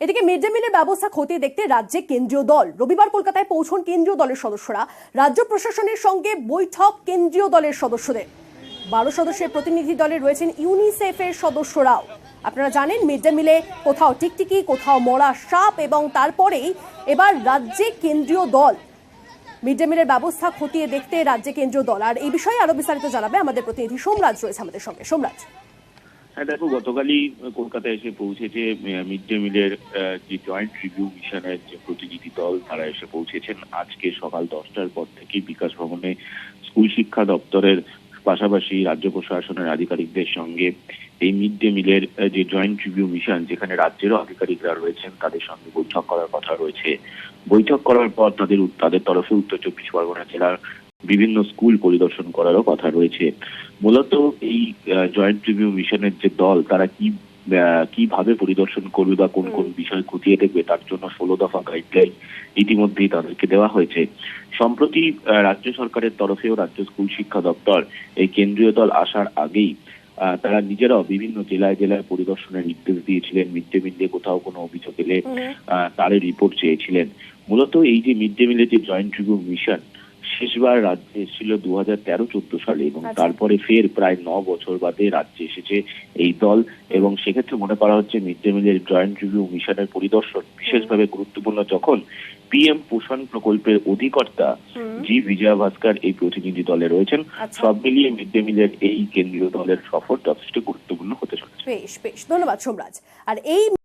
এদিকে mid day মিলের ব্যবস্থা খতিয়ে দেখতে রাজ্যে কেন্দ্রীয় দল রবিবার কলকাতায় পৌঁছন কেন্দ্রীয় দলের সদস্যরা। রাজ্য প্রশাসনের সঙ্গে বৈঠক কেন্দ্রীয় দলের সদস্যদের। 12 সদস্যের প্রতিনিধি দলে রয়েছেন ইউনিসেফ এর সদস্যরাও। আপনারা জানেন মিড ডে মিলে কোথাও টিকটিকি, কোথাও মরা সাপ, এবং তারপরেই এবার রাজ্যে কেন্দ্রীয় দল মিড ডে মিলের ব্যবস্থা খতিয়ে দেখতে রাজ্যে কেন্দ্রীয় দল। আর এই বিষয়ে আরো বিস্তারিত জানাবে আমাদের প্রতিনিধি সোমরাজ রয়েছে আমাদের সঙ্গে। সোমরাজ, হ্যাঁ দেখো, গতকালই কলকাতায় এসে পৌঁছেছে মিড ডে মিলের যে জয়েন্ট রিভিউ মিশনের যে প্রতিনিধি দল, তারা এসে পৌঁছেছেন আজকে সকাল 10টার পর থেকে বিকাশ ভবনে স্কুল শিক্ষা দপ্তরের পাশাপাশি রাজ্য প্রশাসনের আধিকারিকদের সঙ্গে এই মিড ডে মিলের যে জয়েন্ট রিভিউ মিশন, যেখানে রাজ্যেরও আধিকারিকরা রয়েছেন, তাদের সঙ্গে বৈঠক করার কথা রয়েছে। বৈঠক করার পর তাদের তরফে উত্তর 24 পরগনা জেলার বিভিন্ন স্কুল পরিদর্শন করারও কথা রয়েছে। মূলত এই জয়েন্ট রিভিউ মিশনের যে দল, তারা কিভাবে পরিদর্শন করবে বা কোন কোন বিষয় খতিয়ে দেখবে, তার জন্য 16 দফা গাইডলাইন ইতিমধ্যেই তাদেরকে দেওয়া হয়েছে। সম্প্রতি রাজ্য সরকারের তরফেও রাজ্য স্কুল শিক্ষা দপ্তর এই কেন্দ্রীয় দল আসার আগেই তারা নিজেরাও বিভিন্ন জেলায় জেলায় পরিদর্শনের নির্দেশ দিয়েছিলেন। মিড ডে মিলে কোথাও কোনো অভিযোগ এলে তারই রিপোর্ট চেয়েছিলেন। মূলত এই যে মিড ডে মিলের যে জয়েন্ট রিভিউ মিশন, শেষবার রাজ্যে এসেছিল 2013-14 সালে, এবং তারপরে ফের প্রায় 9 বছর বাদে রাজ্যে এসেছে এই দল। এবং সেক্ষেত্রে মনে করা হচ্ছে মিড ডে মিলের জয়েন্ট রিভিউ মিশনের পরিদর্শন বিশেষভাবে গুরুত্বপূর্ণ, যখন পিএম পোষণ প্রকল্পের অধিকর্তা জি বিজয়া ভাস্কর এই প্রতিনিধি দলে রয়েছেন। সব মিলিয়ে মিড ডে মিলের এই কেন্দ্রীয় দলের সফর যথেষ্ট গুরুত্বপূর্ণ হতে চলেছে। বেশ বেশ, ধন্যবাদ সোমরাজ। আর এই